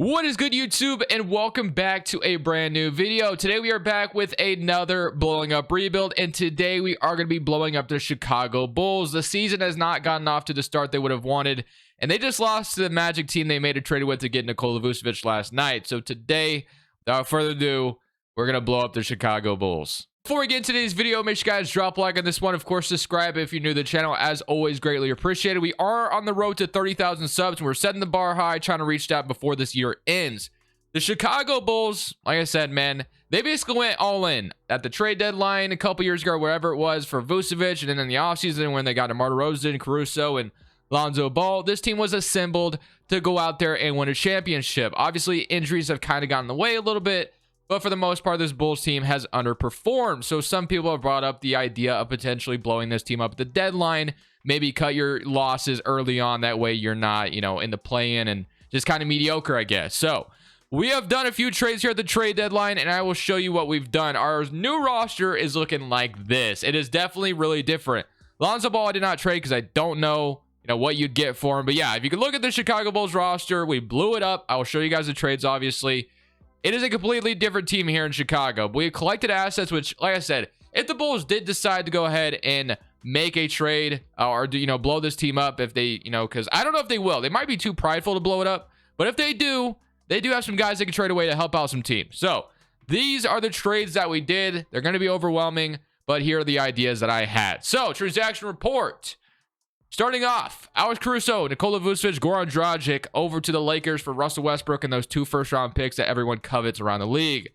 What is good, YouTube, and welcome back to a brand new video. Today we are back with another blowing up rebuild, and today we are going to be blowing up the Chicago Bulls. The season has not gotten off to the start they would have wanted, and they just lost to the Magic team they made a trade with to get Nikola Vucevic last night. So today, without further ado, we're going to blow up the Chicago Bulls. Before we get into today's video, make sure you guys drop a like on this one. Of course, subscribe if you're new to the channel. As always, greatly appreciated. We are on the road to 30,000 subs. We're setting the bar high, trying to reach that before this year ends. The Chicago Bulls, like I said, man, they basically went all in at the trade deadline a couple years ago, wherever it was, for Vucevic, and then in the offseason when they got DeMar DeRozan, Caruso, and Lonzo Ball. This team was assembled to go out there and win a championship. Obviously, injuries have kind of gotten in the way a little bit, but for the most part, this Bulls team has underperformed. So some people have brought up the idea of potentially blowing this team up at the deadline. Maybe cut your losses early on. That way you're not, in the play-in and just kind of mediocre, I guess. So we have done a few trades here at the trade deadline, and I will show you what we've done. Our new roster is looking like this. It is definitely really different. Lonzo Ball I did not trade because I don't know, what you'd get for him. But yeah, if you could look at the Chicago Bulls roster, we blew it up. I will show you guys the trades, obviously. It is a completely different team here in Chicago. We collected assets, which, like I said, if the Bulls did decide to go ahead and make a trade or, blow this team up, if they, because I don't know if they will. They might be too prideful to blow it up. But if they do have some guys they can trade away to help out some teams. So these are the trades that we did. They're going to be overwhelming, but here are the ideas that I had. So transaction report. Starting off, Alex Caruso, Nikola Vucevic, Goran Dragic over to the Lakers for Russell Westbrook and those 2 first-round picks that everyone covets around the league.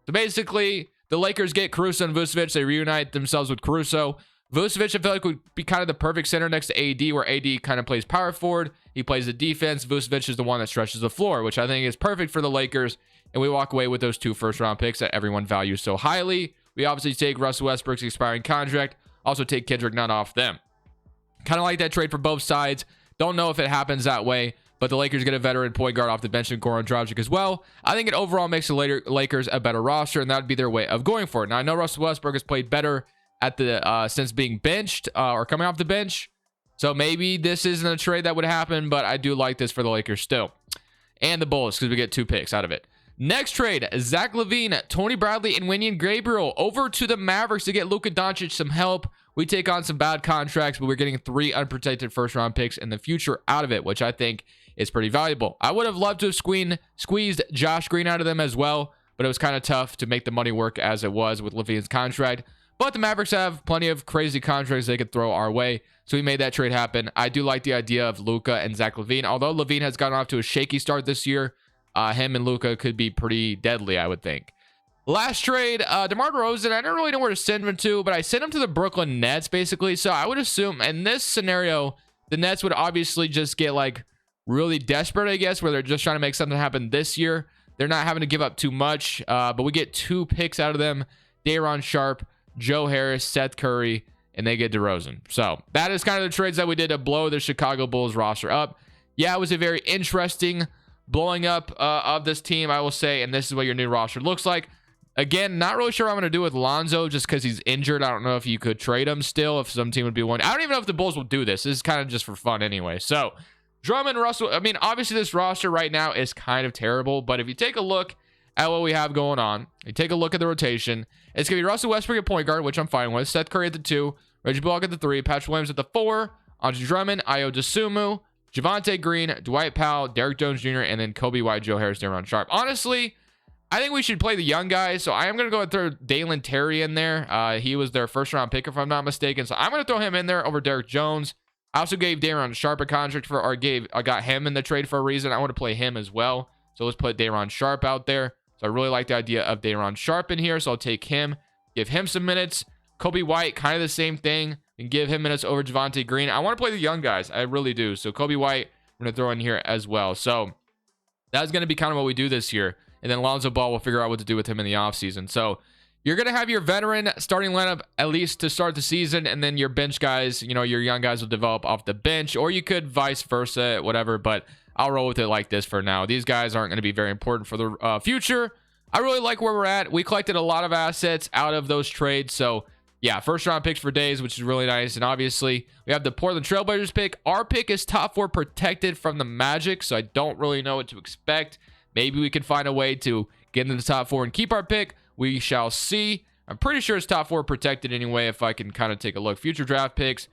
So basically, the Lakers get Caruso and Vucevic. They reunite themselves with Caruso. Vucevic, I feel like, would be kind of the perfect center next to AD, where AD kind of plays power forward. He plays the defense. Vucevic is the one that stretches the floor, which I think is perfect for the Lakers. And we walk away with those 2 first-round picks that everyone values so highly. We obviously take Russell Westbrook's expiring contract. Also take Kendrick Nunn off them. Kind of like that trade for both sides. Don't know if it happens that way, but the Lakers get a veteran point guard off the bench and Goran Dragic as well. I think it overall makes the Lakers a better roster, and that would be their way of going for it. Now, I know Russell Westbrook has played better at the since being benched or coming off the bench, so maybe this isn't a trade that would happen, but I do like this for the Lakers still. And the Bulls, because we get 2 picks out of it. Next trade, Zach LaVine, Tony Bradley, and Wenyen Gabriel over to the Mavericks to get Luka Doncic some help. We take on some bad contracts, but we're getting 3 unprotected first-round picks in the future out of it, which I think is pretty valuable. I would have loved to have squeezed Josh Green out of them as well, but it was kind of tough to make the money work as it was with LaVine's contract. But the Mavericks have plenty of crazy contracts they could throw our way, so we made that trade happen. I do like the idea of Luka and Zach LaVine. Although LaVine has gotten off to a shaky start this year, him and Luka could be pretty deadly, I would think. Last trade, DeMar DeRozan, I don't really know where to send him to, but I sent him to the Brooklyn Nets, basically. So I would assume in this scenario, the Nets would obviously just get, really desperate, I guess, where they're just trying to make something happen this year. They're not having to give up too much, but we get 2 picks out of them. Day'Ron Sharpe, Joe Harris, Seth Curry, and they get DeRozan. So that is kind of the trades that we did to blow the Chicago Bulls roster up. Yeah, it was a very interesting blowing up of this team, I will say, and this is what your new roster looks like. Again, not really sure what I'm going to do with Lonzo just because he's injured. I don't know if you could trade him still, if some team would be one. I don't even know if the Bulls will do this. This is kind of just for fun anyway. So, Drummond, Russell, obviously this roster right now is kind of terrible, but if you take a look at what we have going on, you take a look at the rotation, it's going to be Russell Westbrook at point guard, which I'm fine with, Seth Curry at the 2, Reggie Bullock at the 3, Patrick Williams at the 4, Andre Drummond, Ayo Dosunmu, Javonte Green, Dwight Powell, Derrick Jones Jr., and then Kobe White, Joe Harris, Day'Ron Sharpe. Honestly, I think we should play the young guys, so I am going to go and throw Dalen Terry in there. He was their first-round pick, if I'm not mistaken, so I'm going to throw him in there over Derrick Jones. I also gave Day'Ron Sharpe a contract I got him in the trade for a reason. I want to play him as well, so let's put Day'Ron Sharpe out there. So I really like the idea of Day'Ron Sharpe in here, so I'll take him, give him some minutes. Kobe White, kind of the same thing, and give him minutes over Javonte Green. I want to play the young guys, I really do. So Kobe White, I'm going to throw in here as well. So that's going to be kind of what we do this year. And then Lonzo Ball, will figure out what to do with him in the offseason. So you're going to have your veteran starting lineup at least to start the season. And then your bench guys, your young guys will develop off the bench. Or you could vice versa, whatever. But I'll roll with it like this for now. These guys aren't going to be very important for the future. I really like where we're at. We collected a lot of assets out of those trades. So yeah, first round picks for days, which is really nice. And obviously, we have the Portland Trailblazers pick. Our pick is top 4 protected from the Magic. So I don't really know what to expect. Maybe we can find a way to get into the top 4 and keep our pick. We shall see. I'm pretty sure it's top 4 protected anyway, if I can kind of take a look. Future draft picks.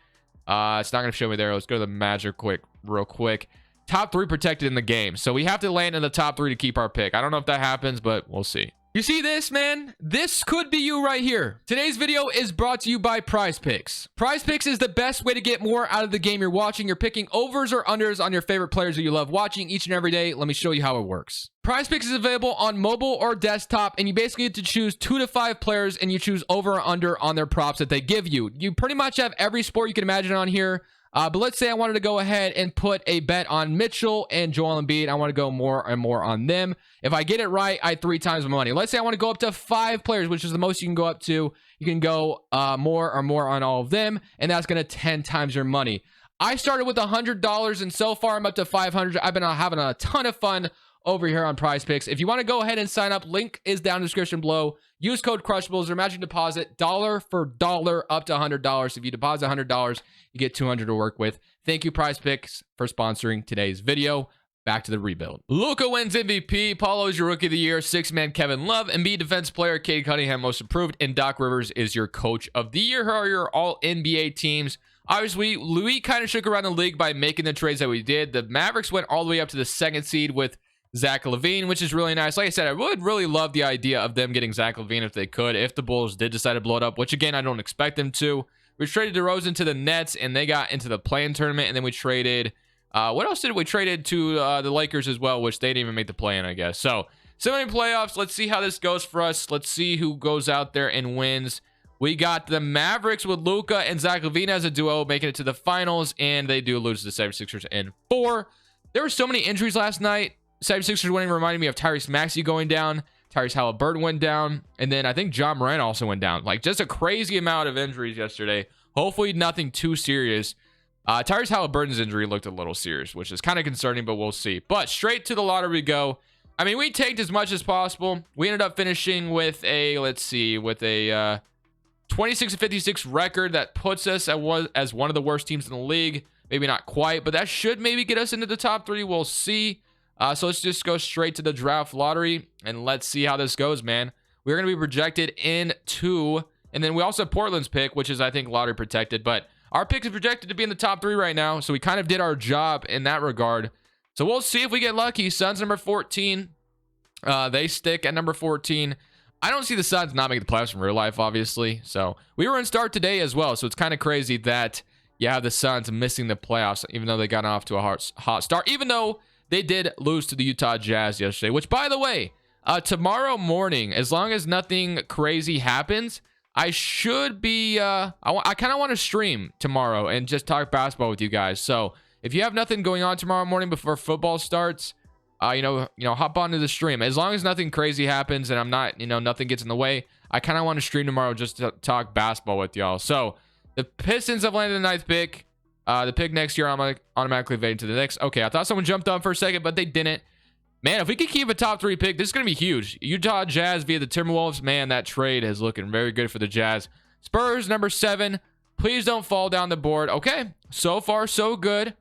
It's not going to show me there. Let's go to the Magic real quick. Top 3 protected in the game. So we have to land in the top 3 to keep our pick. I don't know if that happens, but we'll see. You see this, man? This could be you right here. Today's video is brought to you by Prize Picks. Prize Picks is the best way to get more out of the game you're watching. You're picking overs or unders on your favorite players who you love watching each and every day. Let me show you how it works. Prize Picks is available on mobile or desktop, and you basically get to choose 2 to 5 players, and you choose over or under on their props that they give you. You pretty much have every sport you can imagine on here. But let's say I wanted to go ahead and put a bet on Mitchell and Joel Embiid. I want to go more and more on them. If I get it right, I 3 times my money. Let's say I want to go up to 5 players, which is the most you can go up to. You can go more or more on all of them, and that's going to 10 times your money. I started with $100, and so far I'm up to $500. I've been having a ton of fun over here on Prize Picks. If you want to go ahead and sign up, link is down in the description below. Use code Crushables or matching deposit dollar for dollar up to $100. If you deposit $100, you get $200 to work with. Thank you, Prize Picks, for sponsoring today's video. Back to the rebuild. Luka wins MVP. Paulo is your Rookie of the Year. 6-man Kevin Love. Embiid Defense Player. Cade Cunningham Most Improved. And Doc Rivers is your Coach of the Year. Here are your all-NBA teams. Obviously, Louis kind of shook around the league by making the trades that we did. The Mavericks went all the way up to the 2nd seed with Zach LaVine, which is really nice. Like I said, I would really love the idea of them getting Zach LaVine if they could, if the Bulls did decide to blow it up, which again, I don't expect them to. We traded DeRozan to the Nets, and they got into the play-in tournament, and then we traded, what else did we traded to the Lakers as well, which they didn't even make the play-in, I guess. So, many playoffs. Let's see how this goes for us. Let's see who goes out there and wins. We got the Mavericks with Luka and Zach LaVine as a duo, making it to the finals, and they do lose to the 76ers in 4. There were so many injuries last night. 76ers winning reminded me of Tyrese Maxey going down. Tyrese Halliburton went down. And then I think John Morant also went down. Like, just a crazy amount of injuries yesterday. Hopefully nothing too serious. Tyrese Halliburton's injury looked a little serious, which is kind of concerning, but we'll see. But straight to the lottery we go. I mean, we tanked as much as possible. We ended up finishing with a, let's see, with a 26-56 record that puts us as one of the worst teams in the league. Maybe not quite, but that should maybe get us into the top 3. We'll see. So let's just go straight to the draft lottery, and let's see how this goes, man. We're going to be projected in 2, and then we also have Portland's pick, which is, I think, lottery protected, but our pick is projected to be in the top 3 right now, so we kind of did our job in that regard. So we'll see if we get lucky. Suns number 14. They stick at number 14. I don't see the Suns not making the playoffs in real life, obviously. So we were in start today as well, so it's kind of crazy that you have the Suns missing the playoffs, even though they got off to a hot start, even though they did lose to the Utah Jazz yesterday, which, by the way, tomorrow morning, as long as nothing crazy happens, I should be, I kind of want to stream tomorrow and just talk basketball with you guys. So if you have nothing going on tomorrow morning before football starts, hop onto the stream. As long as nothing crazy happens and I'm not, nothing gets in the way, I kind of want to stream tomorrow just to talk basketball with y'all. So the Pistons have landed the 9th pick. The pick next year, I'm automatically evading to the Knicks. Okay, I thought someone jumped on for a second, but they didn't. Man, if we could keep a top 3 pick, this is going to be huge. Utah Jazz via the Timberwolves. Man, that trade is looking very good for the Jazz. Spurs, number 7. Please don't fall down the board. Okay, so far, so good.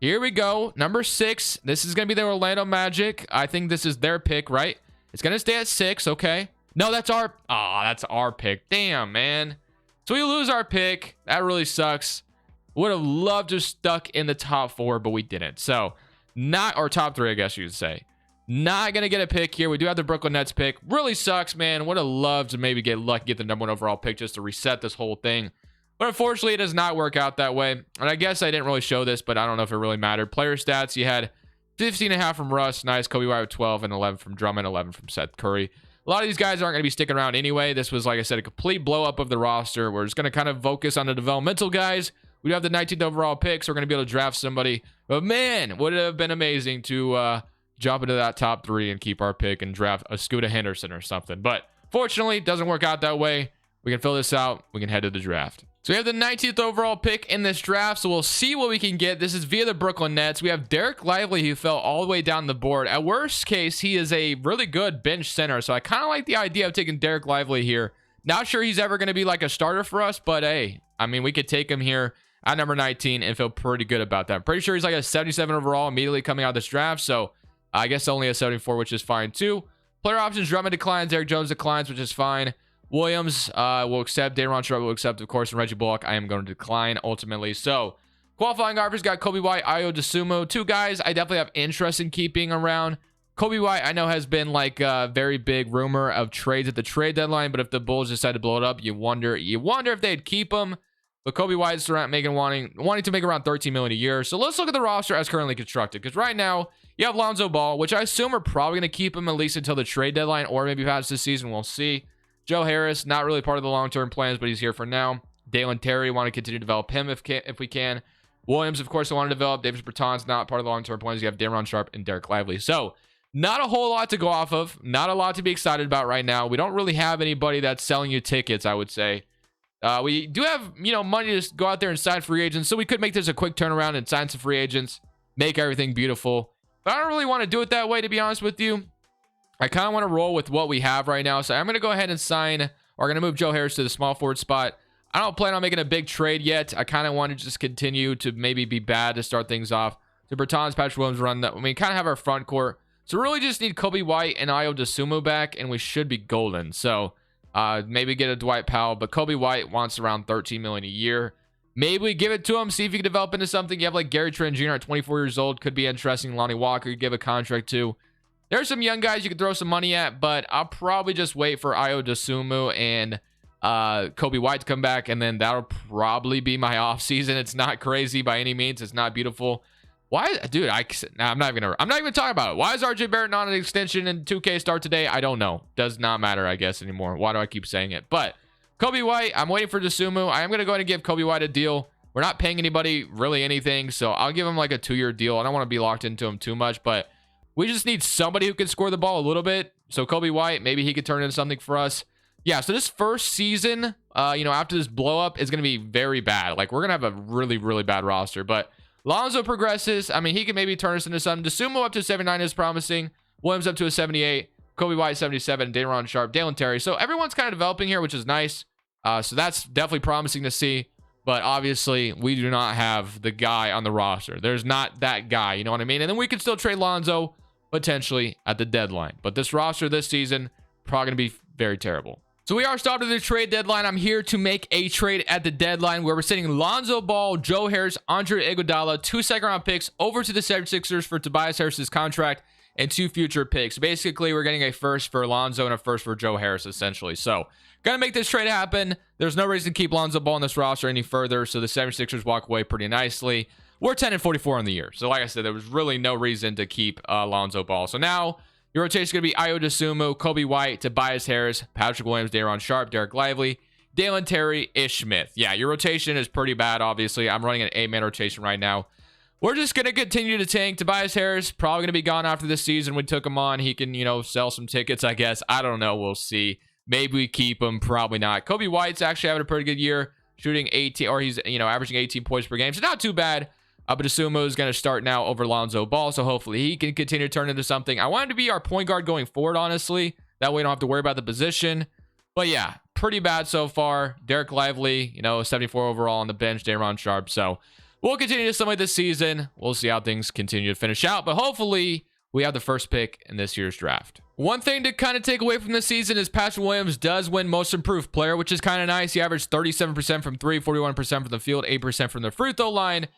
Here we go. Number 6. This is going to be the Orlando Magic. I think this is their pick, right? It's going to stay at 6, okay. No, that's our pick. Damn, man. So we lose our pick. That really sucks. Would have loved to have stuck in the top 4, but we didn't. So, not our top 3, I guess you would say. Not going to get a pick here. We do have the Brooklyn Nets pick. Really sucks, man. Would have loved to maybe get lucky, get the number 1 overall pick just to reset this whole thing. But unfortunately, it does not work out that way. And I guess I didn't really show this, but I don't know if it really mattered. Player stats, you had 15.5 from Russ. Nice. Kobe White with 12 and 11 from Drummond, 11 from Seth Curry. A lot of these guys aren't going to be sticking around anyway. This was, like I said, a complete blow up of the roster. We're just going to kind of focus on the developmental guys. We do have the 19th overall pick, so we're going to be able to draft somebody. But man, would it have been amazing to jump into that top 3 and keep our pick and draft a Scooter Henderson or something. But fortunately, it doesn't work out that way. We can fill this out. We can head to the draft. So we have the 19th overall pick in this draft, so we'll see what we can get. This is via the Brooklyn Nets. We have Derek Lively, who fell all the way down the board. At worst case, he is a really good bench center, so I kind of like the idea of taking Derek Lively here. Not sure he's ever going to be like a starter for us, but hey, I mean, we could take him here at number 19 and feel pretty good about that. I'm pretty sure he's like a 77 overall immediately coming out of this draft, so I guess only a 74, which is fine too. Player options, Drummond declines, Eric Jones declines, which is fine. Williams will accept, Daron Sharp will accept, of course, and Reggie Bullock I am going to decline ultimately. So qualifying offers got Kobe White, Ayo Dosunmu, two guys I definitely have interest in keeping around. Kobe White I know has been like a very big rumor of trades at the trade deadline, but if the Bulls decide to blow it up, you wonder if they'd keep him. But Kobe White's around wanting to make around $13 million a year. So let's look at the roster as currently constructed, because right now you have Lonzo Ball, which I assume are probably going to keep him at least until the trade deadline, or maybe past this season. We'll see. Joe Harris, not really part of the long-term plans, but he's here for now. Dalen Terry, want to continue to develop him if we can. Williams, of course, I want to develop. Davis Bertans, not part of the long-term plans. You have Daron Sharp and Derek Lively. So not a whole lot to go off of. Not a lot to be excited about right now. We don't really have anybody that's selling you tickets, I would say. We do have, money to go out there and sign free agents, so we could make this a quick turnaround and sign some free agents, make everything beautiful. But I don't really want to do it that way, to be honest with you. I kind of want to roll with what we have right now, so I'm going to go ahead and sign, or going to move Joe Harris to the small forward spot. I don't plan on making a big trade yet. I kind of want to just continue to maybe be bad to start things off. So Bertans, Patrick Williams run that. We kind of have our front court. So really just need Kobe White and Ayo Dosunmu back, and we should be golden. So maybe get a Dwight Powell, but Kobe White wants around $13 million a year. Maybe we give it to him, see if he can develop into something. You have like Gary Trent Jr. at 24 years old, could be interesting. Lonnie Walker, you give a contract to. There's some young guys you could throw some money at, but I'll probably just wait for Ayo Dosunmu and Kobe White to come back, and then that'll probably be my off season. It's not crazy by any means. It's not beautiful. Why, dude? I'm not even talking about it. Why is RJ Barrett not an extension in 2K start today? I don't know. Does not matter, I guess, anymore. Why do I keep saying it? But Kobe White, I'm waiting for Dosunmu. I am going to go ahead and give Kobe White a deal. We're not paying anybody really anything, so I'll give him like a 2-year deal. I don't want to be locked into him too much, but we just need somebody who can score the ball a little bit. So Kobe White, maybe he could turn into something for us. Yeah, so this first season, after this blow up is going to be very bad. Like, we're going to have a really, really bad roster, but Lonzo progresses. I mean, he can maybe turn us into something. Dosunmu up to 79 is promising. Williams up to a 78. Kobe White 77. Daron Sharp. Dalen Terry. So everyone's kind of developing here, which is nice. So that's definitely promising to see. But obviously, we do not have the guy on the roster. There's not that guy. You know what I mean? And then we could still trade Lonzo potentially at the deadline. But this roster this season, probably going to be very terrible. So we are starting the trade deadline. I'm here to make a trade at the deadline where we're sending Lonzo Ball, Joe Harris, Andre Iguodala, 2 second-round picks over to the 76ers for Tobias Harris's contract and 2 future picks. Basically, we're getting a first for Lonzo and a first for Joe Harris, essentially. So, gonna make this trade happen. There's no reason to keep Lonzo Ball on this roster any further, so the 76ers walk away pretty nicely. We're 10-44 on the year. So, like I said, there was really no reason to keep Lonzo Ball. So now your rotation is going to be Ayo Dosunmu, Kobe White, Tobias Harris, Patrick Williams, Daron Sharp, Derek Lively, Dalen Terry, Ish Smith. Yeah, your rotation is pretty bad, obviously. I'm running an 8-man rotation right now. We're just going to continue to tank. Tobias Harris, probably going to be gone after this season. We took him on. He can, sell some tickets, I guess. I don't know. We'll see. Maybe we keep him. Probably not. Kobe White's actually having a pretty good year, shooting 18, or he's, averaging 18 points per game. So not too bad. But Dosunmu is going to start now over Lonzo Ball, so hopefully he can continue to turn into something. I want him to be our point guard going forward, honestly. That way we don't have to worry about the position. But yeah, pretty bad so far. Derek Lively, 74 overall on the bench. Daron Sharp. So we'll continue to somewhat this season. We'll see how things continue to finish out. But hopefully we have the first pick in this year's draft. One thing to kind of take away from this season is Patrick Williams does win Most Improved Player, which is kind of nice. He averaged 37% from 3, 41% from the field, 8% from the free throw line.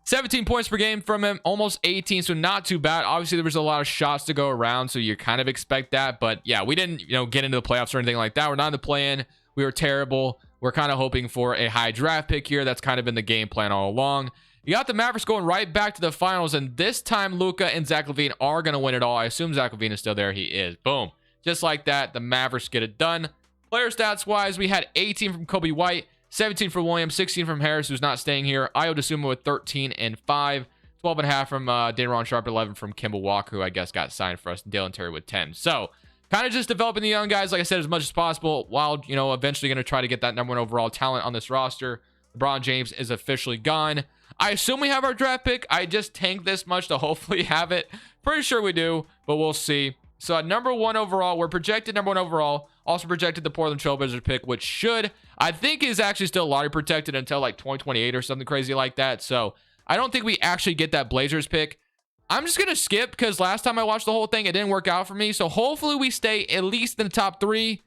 17 points per game from him, almost 18, so not too bad. Obviously, there was a lot of shots to go around, so you kind of expect that. But yeah, we didn't, get into the playoffs or anything like that. We're not in the play-in. We were terrible. We're kind of hoping for a high draft pick here. That's kind of been the game plan all along. You got the Mavericks going right back to the finals, and this time Luka and Zach LaVine are going to win it all. I assume Zach LaVine is still there. He is. Boom. Just like that, the Mavericks get it done. Player stats-wise, we had 18 from Kobe White, 17 from Williams, 16 from Harris, who's not staying here. Ayo Dosunmu with 13 and 5. 12.5 from Daron Sharp, 11 from Kemba Walker, who I guess got signed for us. And Dalen Terry with 10. So, kind of just developing the young guys, like I said, as much as possible, while, eventually going to try to get that #1 overall talent on this roster. LeBron James is officially gone. I assume we have our draft pick. I just tanked this much to hopefully have it. Pretty sure we do, but we'll see. So at #1 overall, we're projected #1 overall. Also projected the Portland Trailblazers pick, which I think is actually still lottery protected until like 2028 or something crazy like that. So I don't think we actually get that Blazers pick. I'm just going to skip because last time I watched the whole thing, it didn't work out for me. So hopefully we stay at least in the top 3.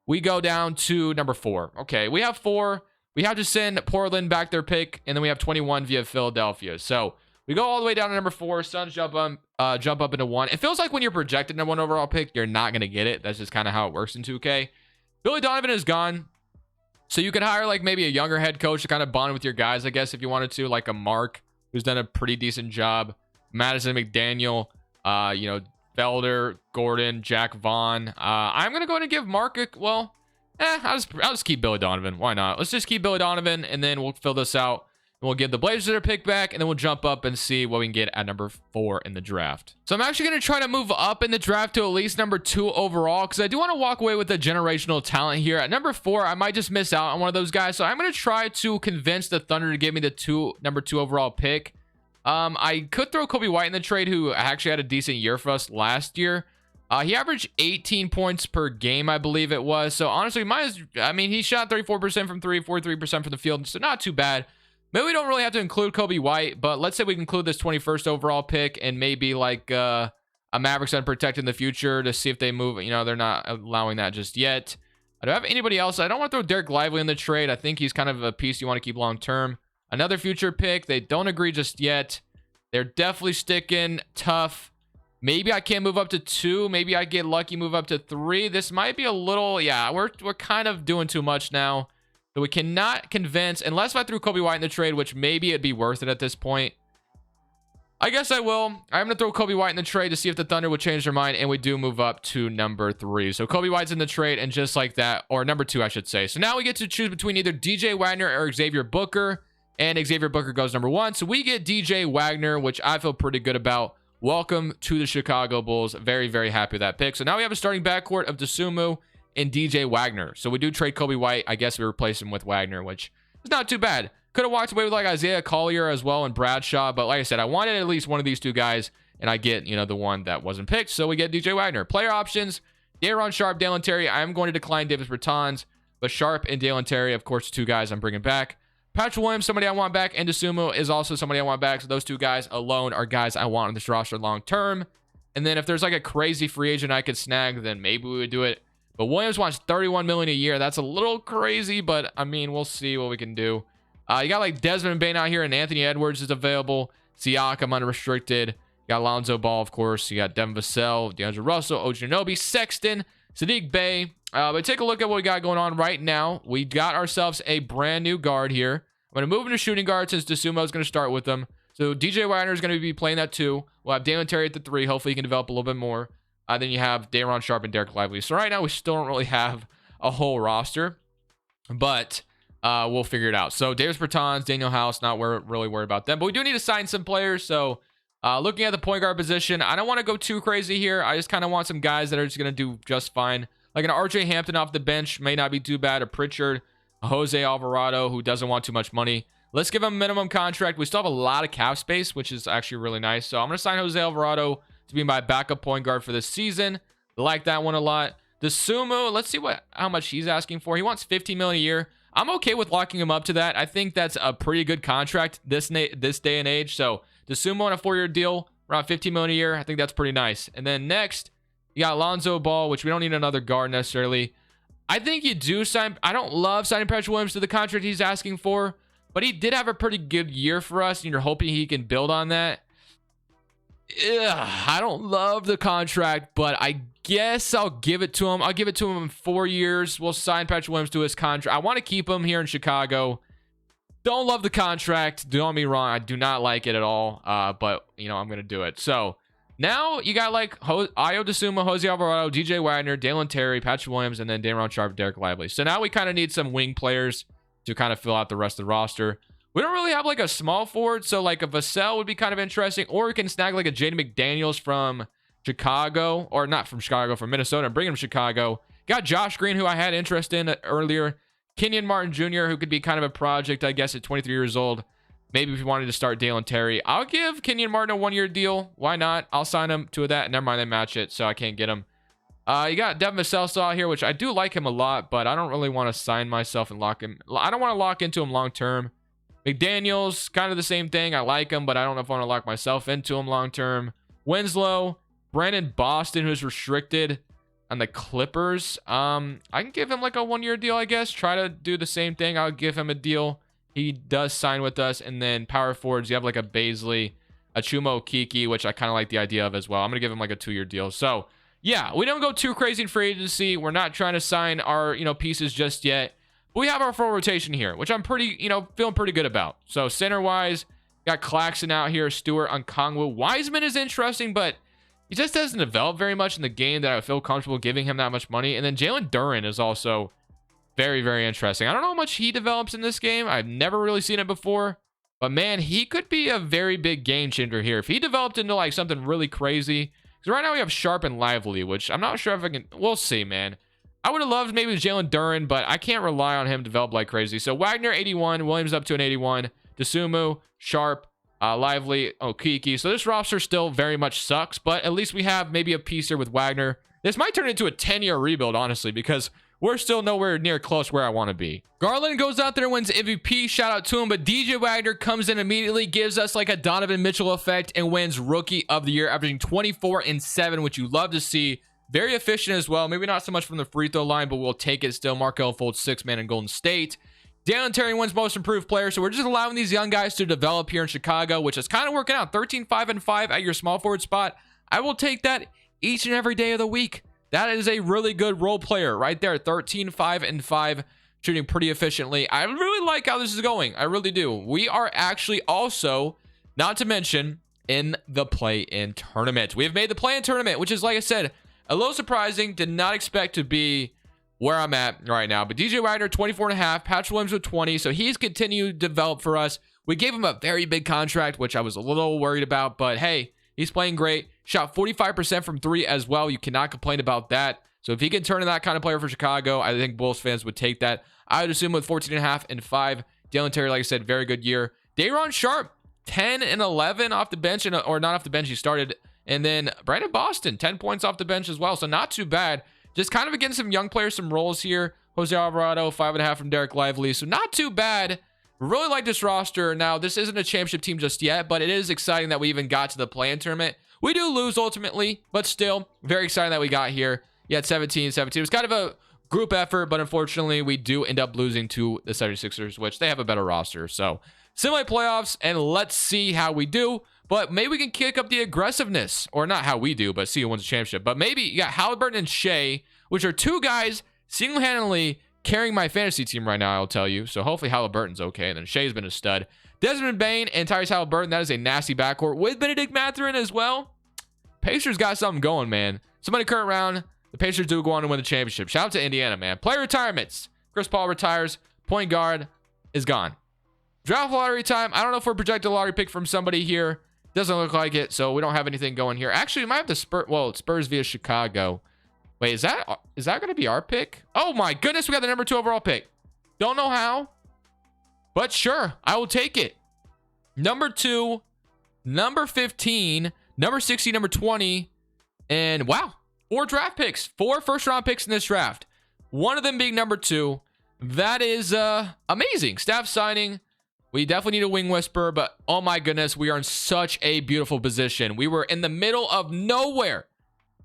We go down to number 4. Okay, we have 4. We have to send Portland back their pick, and then we have 21 via Philadelphia. So we go all the way down to number 4. Suns jump up into 1. It feels like when you're projected number 1 overall pick, you're not going to get it. That's just kind of how it works in 2K. Billy Donovan is gone. So you could hire like maybe a younger head coach to kind of bond with your guys, I guess, if you wanted to, like a Mark, who's done a pretty decent job. Madison McDaniel, Felder, Gordon, Jack Vaughn. I'm going to go ahead and give Mark I'll just keep Billy Donovan. Why not? Let's just keep Billy Donovan, and then we'll fill this out. And we'll give the Blazers their pick back, and then we'll jump up and see what we can get at number 4 in the draft. So I'm actually going to try to move up in the draft to at least number 2 overall, because I do want to walk away with a generational talent here. At number 4, I might just miss out on one of those guys. So I'm going to try to convince the Thunder to give me the number 2 overall pick. I could throw Kobe White in the trade, who actually had a decent year for us last year. He averaged 18 points per game, I believe it was. So honestly, he shot 34% from 3, 43% from the field. So not too bad. Maybe we don't really have to include Kobe White, but let's say we include this 21st overall pick and maybe like a Mavericks unprotected in the future to see if they move. They're not allowing that just yet. I don't have anybody else. I don't want to throw Derek Lively in the trade. I think he's kind of a piece you want to keep long term. Another future pick. They don't agree just yet. They're definitely sticking tough. Maybe I can't move up to 2. Maybe I get lucky, move up to 3. This might be a little, we're kind of doing too much now. So we cannot convince, unless I threw Kobe White in the trade, which maybe it'd be worth it at this point. I guess I will. I'm going to throw Kobe White in the trade to see if the Thunder would change their mind, and we do move up to number 3. So Kobe White's in the trade, and just like that, or number 2, I should say. So now we get to choose between either DJ Wagner or Xavier Booker, and Xavier Booker goes number 1. So we get DJ Wagner, which I feel pretty good about. Welcome to the Chicago Bulls. Very, very happy with that pick. So now we have a starting backcourt of Dosunmu and DJ Wagner. So we do trade Kobe White. I guess we replace him with Wagner, which is not too bad. Could have walked away with like Isaiah Collier as well and Bradshaw. But like I said, I wanted at least one of these 2 guys, and I get, the one that wasn't picked. So we get DJ Wagner. Player options, Daron Sharp, Dalen Terry. I'm going to decline Davis Bertans, but Sharp and Dalen Terry, of course, 2 guys I'm bringing back. Patrick Williams, somebody I want back, and Dosunmu is also somebody I want back. So those 2 guys alone are guys I want on this roster long term. And then if there's like a crazy free agent I could snag, then maybe we would do it. But Williams wants $31 million a year. That's a little crazy, but we'll see what we can do. You got like Desmond Bane out here, and Anthony Edwards is available. Siakam unrestricted. You got Lonzo Ball, of course. You got Devin Vassell, DeAndre Russell, OG Anunoby, Sexton, Sadiq Bey. But take a look at what we got going on right now. We got ourselves a brand new guard here. I'm going to move into shooting guard since Dosunmu is going to start with them. So DJ Wagner is going to be playing that 2. We'll have Dalen Terry at the 3. Hopefully he can develop a little bit more. Then you have Daron Sharp and Derek Lively. So right now we still don't really have a whole roster, but we'll figure it out. So Davis Bertans, Daniel House, not really worried about them, but we do need to sign some players. So looking at the point guard position, I don't want to go too crazy here. I just kind of want some guys that are just going to do just fine. Like an RJ Hampton off the bench may not be too bad. A Pritchard, a Jose Alvarado who doesn't want too much money. Let's give him a minimum contract. We still have a lot of cap space, which is actually really nice. So I'm going to sign Jose Alvarado to be my backup point guard for this season. I like that one a lot. Dosunmu, let's see how much he's asking for. He wants $15 million a year. I'm okay with locking him up to that. I think that's a pretty good contract this day and age. So Dosunmu on a 4-year deal, around $15 million a year. I think that's pretty nice. And then next, you got Lonzo Ball, which we don't need another guard necessarily. I think you do sign. I don't love signing Patrick Williams to the contract he's asking for, but he did have a pretty good year for us, and you're hoping he can build on that. I don't love the contract, but I guess I'll give it to him. I'll give it to him in 4 years. We'll sign Patrick Williams to his contract. I want to keep him here in Chicago. Don't love the contract. Don't get me wrong. I do not like it at all. But, I'm going to do it. So, now you got like Ayo Dosunmu, Jose Alvarado, DJ Wagner, Dalen Terry, Patrick Williams, and then Daron Sharp, Derek Lively. So, now we kind of need some wing players to kind of fill out the rest of the roster. We don't really have like a small forward, so like a Vassell would be kind of interesting, or we can snag like a Jaden McDaniels from Chicago, or not from Chicago, from Minnesota, and bring him to Chicago. Got Josh Green, who I had interest in earlier. Kenyon Martin Jr., who could be kind of a project, I guess, at 23 years old. Maybe if you wanted to start Dalen Terry. I'll give Kenyon Martin a 1-year deal. Why not? I'll sign him to that. Never mind, they match it, so I can't get him. You got Devin Vassell still out here, which I do like him a lot, but I don't really want to sign myself and lock him. I don't want to lock into him long term. McDaniels, kind of the same thing. I like him, but I don't know if I want to lock myself into him long term. Winslow, Brandon Boston, who's restricted on the Clippers. I can give him like a 1-year deal, I guess. Try to do the same thing. I'll give him a deal. He does sign with us. And then power forwards, you have like a Baisley, a Chumo Kiki, which I kind of like the idea of as well. I'm going to give him like a 2-year deal. So, yeah, we don't go too crazy in free agency. We're not trying to sign our, pieces just yet. But we have our full rotation here, which I'm pretty, feeling pretty good about. So, center-wise, got Claxton out here, Stewart, Okongwu. Wiseman is interesting, but he just doesn't develop very much in the game that I feel comfortable giving him that much money. And then Jalen Duren is also very, very interesting. I don't know how much he develops in this game. I've never really seen it before. But, man, he could be a very big game changer here. If he developed into, like, something really crazy. Because right now we have Sharp and Lively, which I'm not sure if I can... We'll see, man. I would have loved maybe Jalen Duren, but I can't rely on him to develop like crazy. So, Wagner, 81. Williams up to an 81. Desumu, Sharp, Lively, Okiki. So this roster still very much sucks, but at least we have maybe a piece here with Wagner. This might turn into a 10-year rebuild, honestly, because we're still nowhere near close where I want to be. Garland goes out there and wins MVP. Shout out to him, but DJ Wagner comes in immediately, gives us like a Donovan Mitchell effect, and wins Rookie of the Year, averaging 24 and 7, which you love to see. Very efficient as well. Maybe not so much from the free throw line, but we'll take it still. Markel Fultz, 6-man in Golden State. Dalen Terry wins Most Improved Player. So we're just allowing these young guys to develop here in Chicago, which is kind of working out. 13-5-5 at your small forward spot. I will take that each and every day of the week. That is a really good role player right there. 13-5-5, shooting pretty efficiently. I really like how this is going. I really do. We are actually also, not to mention, in the play-in tournament. We have made the play-in tournament, which is, like I said, a little surprising. Did not expect to be where I'm at right now. But DJ Wagner, 24.5. Patrick Williams with 20. So he's continued to develop for us. We gave him a very big contract, which I was a little worried about. But hey, he's playing great. Shot 45% from 3 as well. You cannot complain about that. So if he can turn into that kind of player for Chicago, I think Bulls fans would take that. I would assume with 14.5 and 5. Dalen Terry, like I said, very good year. Day'Ron Sharp, 10 and 11 off the bench. Or not off the bench, he started. And then Brandon Boston, 10 points off the bench as well. So not too bad. Just kind of again some young players, some roles here. Jose Alvarado, 5.5 from Derek Lively. So not too bad. Really like this roster. Now, this isn't a championship team just yet, but it is exciting that we even got to the play-in tournament. We do lose ultimately, but still very exciting that we got here. Yeah, 17-17. It was kind of a group effort, but unfortunately, we do end up losing to the 76ers, which they have a better roster. So, semi-playoffs, and let's see how we do. But maybe we can kick up the aggressiveness. Or not how we do, but see who wins the championship. But maybe you got Halliburton and Shea, which are two guys single-handedly carrying my fantasy team right now, I'll tell you. So hopefully Halliburton's okay. And then Shea's been a stud. Desmond Bane and Tyrese Halliburton, that is a nasty backcourt. With Benedict Mathurin as well. Pacers got something going, man. Somebody current round. The Pacers do go on to win the championship. Shout out to Indiana, man. Player retirements. Chris Paul retires. Point guard is gone. Draft lottery time. I don't know if we're projected a lottery pick from somebody here. Doesn't look like it, so we don't have anything going here. Actually, we might have the Spurs. Well, it's Spurs via Chicago. Wait, is that going to be our pick? Oh my goodness, we got the number 2 overall pick. Don't know how, but sure, I will take it. Number 2, number 15, number 60, number 20, and wow, 4 draft picks, 4 first-round picks in this draft. One of them being number 2. That is amazing. Staff signing. We definitely need a wing whisperer, but oh my goodness, we are in such a beautiful position. We were in the middle of nowhere.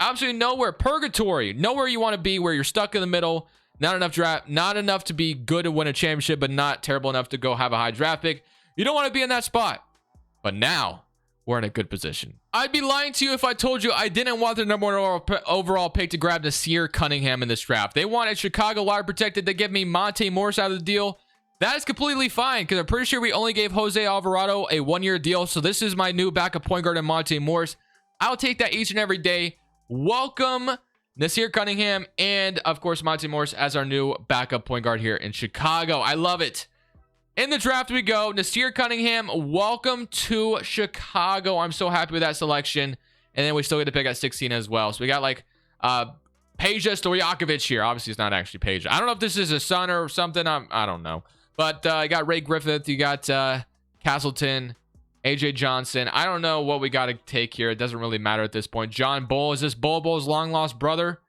Absolutely nowhere. Purgatory. Nowhere you want to be, where you're stuck in the middle. Not enough draft. Not enough to be good to win a championship, but not terrible enough to go have a high draft pick. You don't want to be in that spot. But now, we're in a good position. I'd be lying to you if I told you I didn't want the number 1 overall pick to grab Nasir Cunningham in this draft. They wanted Chicago lottery protected to give me Monte Morris out of the deal. That is completely fine, because I'm pretty sure we only gave Jose Alvarado a 1-year deal. So this is my new backup point guard in Monte Morris. I'll take that each and every day. Welcome Nasir Cunningham and, of course, Monte Morris as our new backup point guard here in Chicago. I love it. In the draft we go. Nasir Cunningham, welcome to Chicago. I'm so happy with that selection. And then we still get to pick at 16 as well. So we got like Peja Stojakovic here. Obviously, it's not actually Peja. I don't know if this is a son or something. I don't know. But you got Ray Griffith. You got Castleton. AJ Johnson. I don't know what we got to take here. It doesn't really matter at this point. John Bull. Is this Bull's long lost brother?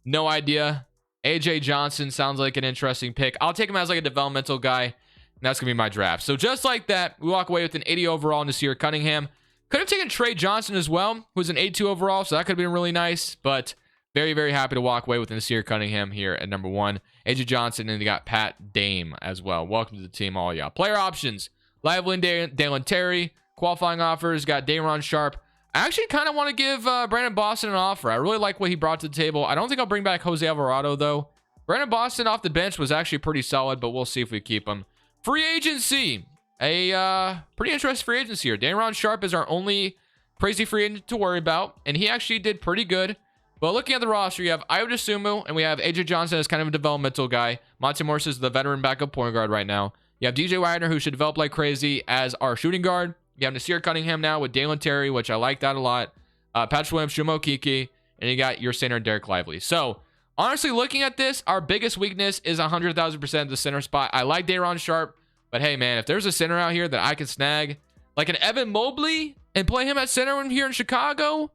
No idea. AJ Johnson sounds like an interesting pick. I'll take him as like a developmental guy. that's going to be my draft. So just like that, we walk away with an 80 overall in Nasir Cunningham. Could have taken Trey Johnson as well, who's an 82 overall, so that could have been really nice. But very, very happy to walk away with Nasir Cunningham here at number 1. AJ Johnson, and they got Pat Dame as well. Welcome to the team, all y'all. Player options. Lively and Dalen Terry. Qualifying offers. Got Dayron Sharp. I actually kind of want to give Brandon Boston an offer. I really like what he brought to the table. I don't think I'll bring back Jose Alvarado, though. Brandon Boston off the bench was actually pretty solid, but we'll see if we keep him. Free agency. A pretty interesting free agency here. Dayron Sharp is our only crazy free agent to worry about, and he actually did pretty good. But looking at the roster, you have Ayo Dosunmu, and we have AJ Johnson as kind of a developmental guy. Monte Morris is the veteran backup point guard right now. You have DJ Wagner, who should develop like crazy as our shooting guard. You have Nasir Cunningham now with Dalen Terry, which I like that a lot. Patrick Williams, Shumo Kiki, and you got your center, Derek Lively. So, honestly, looking at this, our biggest weakness is 100,000% the center spot. I like Dayron Sharp, but hey, man, if there's a center out here that I can snag, like an Evan Mobley, and play him at center when here in Chicago,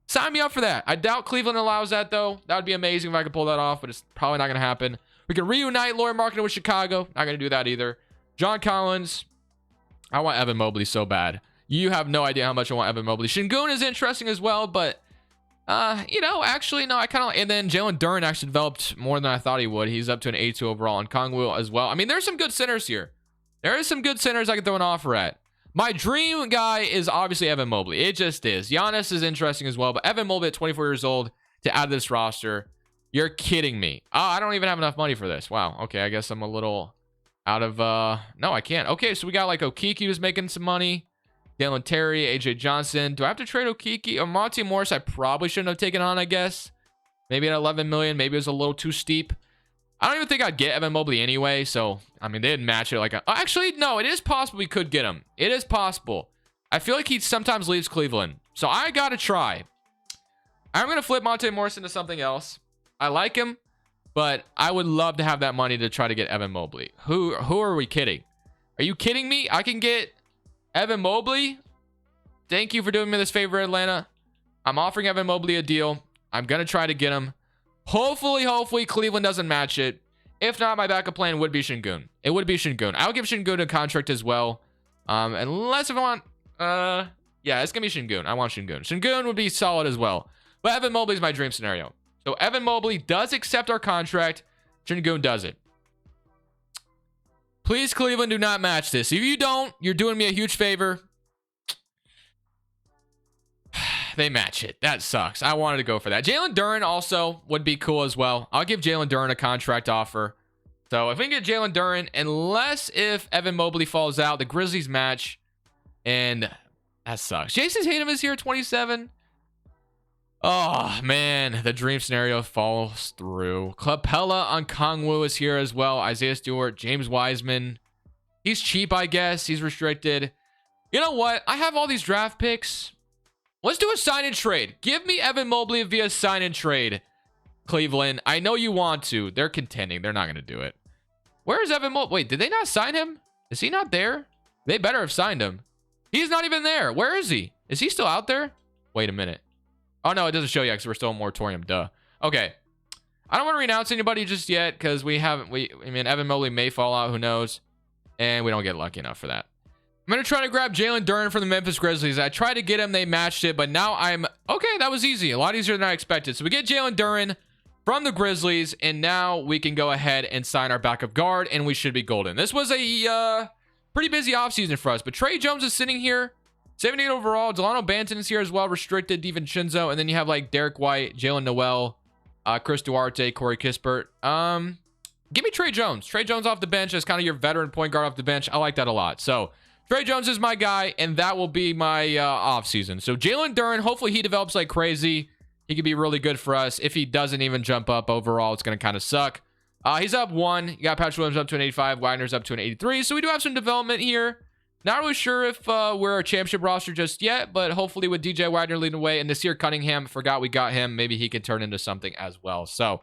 sign me up for that. I doubt Cleveland allows that, though. That would be amazing if I could pull that off, but it's probably not going to happen. We can reunite Lauri Markkanen with Chicago. Not going to do that either. John Collins. I want Evan Mobley so bad. You have no idea how much I want Evan Mobley. Şengün is interesting as well, but, you know, actually, no, I kind of... And then Jalen Duren actually developed more than I thought he would. He's up to an 82 overall, and Kongwu as well. I mean, there's some good centers here. There is some good centers I can throw an offer at. My dream guy is obviously Evan Mobley. It just is. Giannis is interesting as well, but Evan Mobley at 24 years old to add this roster, you're kidding me. Oh, I don't even have enough money for this. Wow. Okay, I guess I'm a little out of... No, I can't. Okay, so we got like Okiki who's making some money. Dalen Terry, AJ Johnson. Do I have to trade Okiki? Or Monte Morris, I probably shouldn't have taken on, I guess. Maybe at 11 million. Maybe it was a little too steep. I don't even think I'd get Evan Mobley anyway. So, I mean, they didn't match it like a... Actually, no, it is possible we could get him. It is possible. I feel like he sometimes leaves Cleveland. So, I got to try. I'm going to flip Monte Morris into something else. I like him, but I would love to have that money to try to get Evan Mobley. Who are we kidding? Are you kidding me? I can get Evan Mobley? Thank you for doing me this favor, Atlanta. I'm offering Evan Mobley a deal. I'm going to try to get him. Hopefully, Cleveland doesn't match it. If not, my backup plan would be Şengün. It would be Şengün. I'll give Şengün a contract as well. Unless if I want... yeah, it's going to be Şengün. I want Şengün. Şengün would be solid as well. But Evan Mobley is my dream scenario. So Evan Mobley does accept our contract. Şengün does it. Please, Cleveland, do not match this. If you don't, you're doing me a huge favor. They match it. That sucks. I wanted to go for that. Jalen Duren also would be cool as well. I'll give Jalen Duren a contract offer. So if we can get Jalen Duren, unless if Evan Mobley falls out, the Grizzlies match. And that sucks. Jason Tatum is here at 27. Oh, man. The dream scenario falls through. Capella on Kongwu is here as well. Isaiah Stewart, James Wiseman. He's cheap, I guess. He's restricted. You know what? I have all these draft picks. Let's do a sign and trade. Give me Evan Mobley via sign and trade. Cleveland, I know you want to. They're contending. They're not going to do it. Where is Evan Mobley? Wait, did they not sign him? Is he not there? They better have signed him. He's not even there. Where is he? Is he still out there? Wait a minute. Oh, no, it doesn't show yet because we're still in moratorium. Duh. Okay. I don't want to renounce anybody just yet because we haven't... I mean, Evan Mobley may fall out. Who knows? And we don't get lucky enough for that. I'm going to try to grab Jalen Duren from the Memphis Grizzlies. I tried to get him. They matched it. But now I'm... Okay, that was easy. A lot easier than I expected. So we get Jalen Duren from the Grizzlies. And now we can go ahead and sign our backup guard. And we should be golden. This was a pretty busy offseason for us. But Trey Jones is sitting here. 78 overall. Delano Banton is here as well. Restricted. DiVincenzo. And then you have like Derek White, Jalen Noel, Chris Duarte, Corey Kispert. Give me Trey Jones. Trey Jones off the bench as kind of your veteran point guard off the bench. I like that a lot. So... Trey Jones is my guy, and that will be my offseason. So Jalen Duren, hopefully he develops like crazy. He could be really good for us. If he doesn't even jump up overall, it's going to kind of suck. He's up 1. You got Patrick Williams up to an 85. Wagner's up to an 83. So we do have some development here. Not really sure if we're a championship roster just yet, but hopefully with DJ Wagner leading the way. And Nasir Cunningham, forgot we got him. Maybe he can turn into something as well. So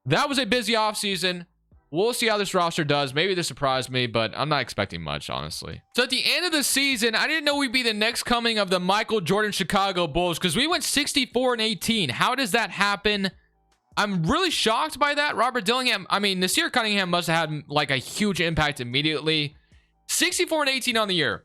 that was a busy offseason. We'll see how this roster does. Maybe this surprised me, but I'm not expecting much, honestly. So at the end of the season, I didn't know we'd be the next coming of the Michael Jordan Chicago Bulls because we went 64-18. How does that happen? I'm really shocked by that. Robert Dillingham, I mean, Nasir Cunningham must have had like a huge impact immediately. 64 and 18 on the year,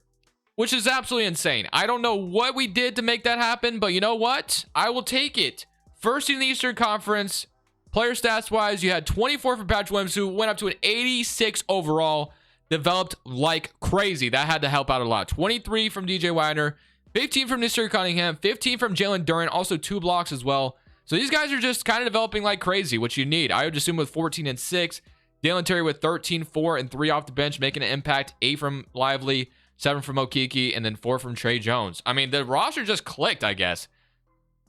which is absolutely insane. I don't know what we did to make that happen, but you know what? I will take it. First in the Eastern Conference, player stats wise, you had 24 from Patrick Williams, who went up to an 86 overall, developed like crazy. That had to help out a lot. 23 from DJ Wagner, 15 from Mr. Cunningham, 15 from Jalen Duren, also 2 blocks as well. So these guys are just kind of developing like crazy, which you need. I would assume with 14 and 6, Dalen Terry with 13, 4, and 3 off the bench, making an impact. 8 from Lively, 7 from Okiki, and then 4 from Trey Jones. I mean, the roster just clicked, I guess.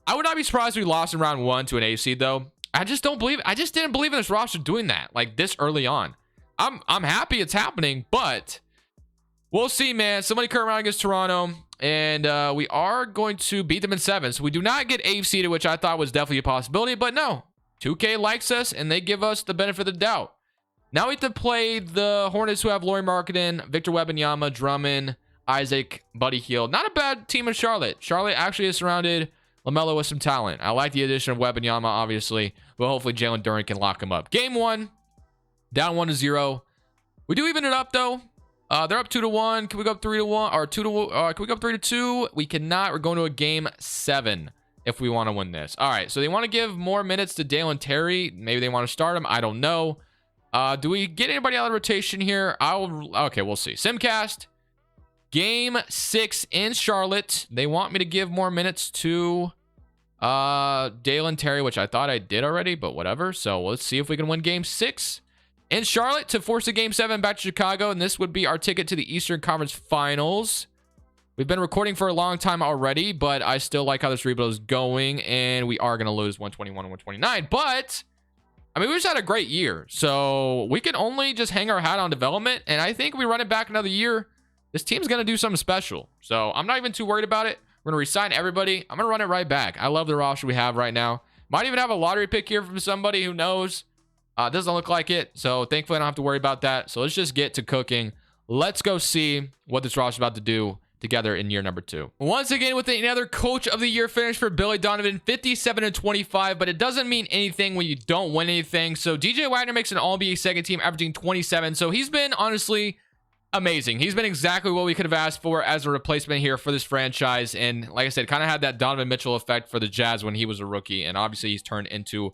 I would not be surprised if we lost in round 1 to an A seed, though. I just don't believe, I just didn't believe in this roster doing that, like this early on. I'm happy it's happening, but we'll see, man. Somebody current round against Toronto, and we are going to beat them in 7. So we do not get A seeded, which I thought was definitely a possibility, but no. 2K likes us, and they give us the benefit of the doubt. Now we have to play the Hornets, who have Lauri Markkanen, Victor Wembanyama, Drummond, Isaac, Buddy Hield. Not a bad team in Charlotte. Charlotte actually has surrounded LaMelo with some talent. I like the addition of Wembanyama, obviously, but hopefully Jalen Duren can lock him up. Game 1, down 1-0. We do even it up, though. They're up 2-1. Can we go up 3-1 or 2-2? Can we go up 3-2? We cannot. We're going to a game 7 if we want to win this. All right, so they want to give more minutes to Dalen Terry. Maybe they want to start him. I don't know. Do we get anybody out of rotation here? Okay, we'll see. Simcast, game 6 in Charlotte. They want me to give more minutes to Dalen Terry, which I thought I did already, but whatever. So let's see if we can win game 6 in Charlotte to force a game 7 back to Chicago, and this would be our ticket to the Eastern Conference Finals. We've been recording for a long time already, but I still like how this rebuild is going, and we are going to lose 121 and 129, but I mean, we just had a great year, so we can only just hang our hat on development, and I think we run it back another year, this team's going to do something special. So I'm not even too worried about it. We're going to resign everybody. I'm going to run it right back. I love the roster we have right now. Might even have a lottery pick here from somebody, who knows. Doesn't look like it, so thankfully I don't have to worry about that. So let's just get to cooking. Let's go see what this roster is about to do together in year number 2. Once again, with another coach of the year finish for Billy Donovan, 57 and 25, but it doesn't mean anything when you don't win anything. So DJ Wagner makes an all-NBA second team, averaging 27. So he's been honestly amazing. He's been exactly what we could have asked for as a replacement here for this franchise. And like I said, kind of had that Donovan Mitchell effect for the Jazz when he was a rookie. And obviously he's turned into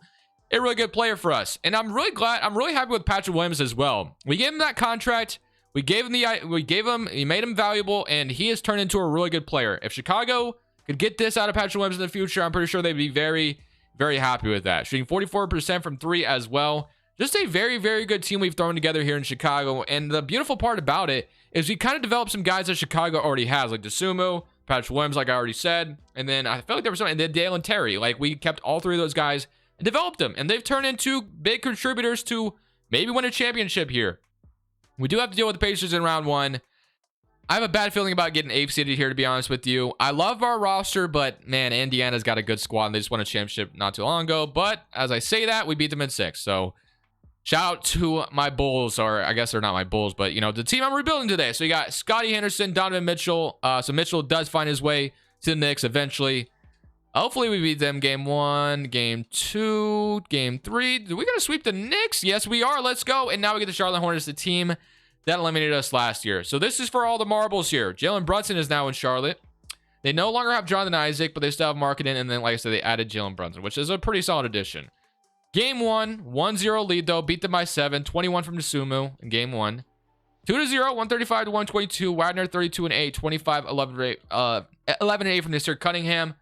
a really good player for us. And I'm really happy with Patrick Williams as well. We gave him that contract. He made him valuable, and he has turned into a really good player. If Chicago could get this out of Patrick Williams in the future, I'm pretty sure they'd be very, very happy with that. Shooting 44% from 3 as well. Just a very, very good team we've thrown together here in Chicago. And the beautiful part about it is we kind of developed some guys that Chicago already has, like DeSumo, Patrick Williams, like I already said. And then I felt like there was something, and then Dalen Terry. Like, we kept all 3 of those guys and developed them. And they've turned into big contributors to maybe win a championship here. We do have to deal with the Pacers in round 1. I have a bad feeling about getting 8th seeded here, to be honest with you. I love our roster, but man, Indiana's got a good squad, and they just won a championship not too long ago. But as I say that, we beat them in 6. So shout out to my Bulls, or I guess they're not my Bulls, but you know, the team I'm rebuilding today. So you got Scotty Henderson, Donovan Mitchell. So Mitchell does find his way to the Knicks eventually. Hopefully we beat them game 1, game 2, game 3. Are we going to sweep the Knicks? Yes, we are. Let's go. And now we get the Charlotte Hornets, the team that eliminated us last year. So this is for all the marbles here. Jalen Brunson is now in Charlotte. They no longer have Jonathan Isaac, but they still have Markkanen. And then, like I said, they added Jalen Brunson, which is a pretty solid addition. Game 1, 1-0 lead, though. Beat them by 7. 21 from DeSumo in game 1. 2-0, 135 to 122. Wagner, 32 and 8. 25, 11 and 8 from Mr. Cunningham.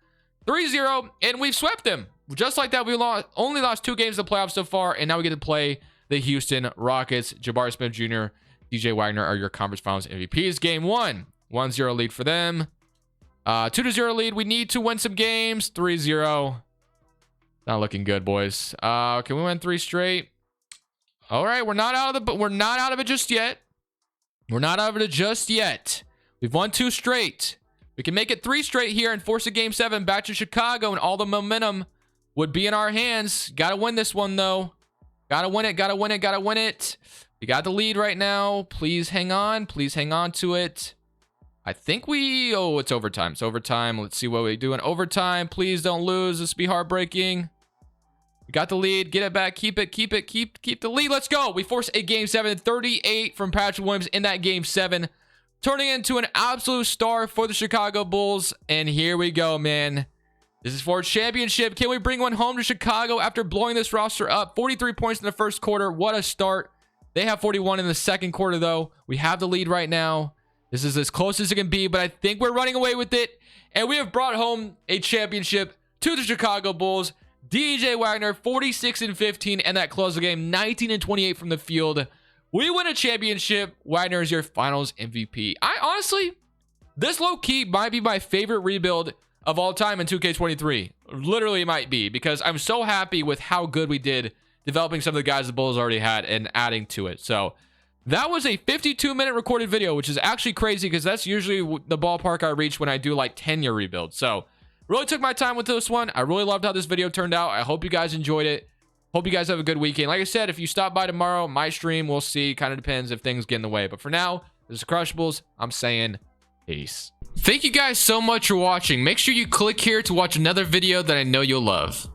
3-0, and we've swept them. Just like that, we only lost 2 games in the playoffs so far, and now we get to play the Houston Rockets. Jabari Smith Jr., DJ Wagner are your conference finals MVPs. Game 1, 1-0 lead for them. 2-0 lead. We need to win some games. 3-0. Not looking good, boys. Can we win 3 straight? All right, we're not out of it just yet. We're not out of it just yet. We've won 2 straight. We can make it 3 straight here and force a game 7 back to Chicago, and all the momentum would be in our hands. Got to win this one, though. Got to win it, got to win it, got to win it. We got the lead right now. Please hang on. Please hang on to it. I think it's overtime. It's overtime. Let's see what we do in overtime. Please don't lose. This would be heartbreaking. We got the lead. Get it back. Keep the lead. Let's go. We forced a game 7. 38 from Patrick Williams in that game 7. Turning into an absolute star for the Chicago Bulls. And here we go, man. This is for a championship. Can we bring one home to Chicago after blowing this roster up? 43 points in the first quarter. What a start. They have 41 in the second quarter, though. We have the lead right now. This is as close as it can be, but I think we're running away with it. And we have brought home a championship to the Chicago Bulls. DJ Wagner, 46 and 15, and that closed the game, 19 and 28 from the field. We win a championship. Wagner is your finals MVP. I honestly, this low-key might be my favorite rebuild of all time in 2K23. Literally might be, because I'm so happy with how good we did developing some of the guys the Bulls already had and adding to it. So that was a 52-minute recorded video, which is actually crazy because that's usually the ballpark I reach when I do like 10-year rebuilds. So really took my time with this one. I really loved how this video turned out. I hope you guys enjoyed it. Hope you guys have a good weekend. Like I said, if you stop by tomorrow, my stream, we'll see. Kind of depends if things get in the way. But for now, this is Crushables. I'm saying peace. Thank you guys so much for watching. Make sure you click here to watch another video that I know you'll love.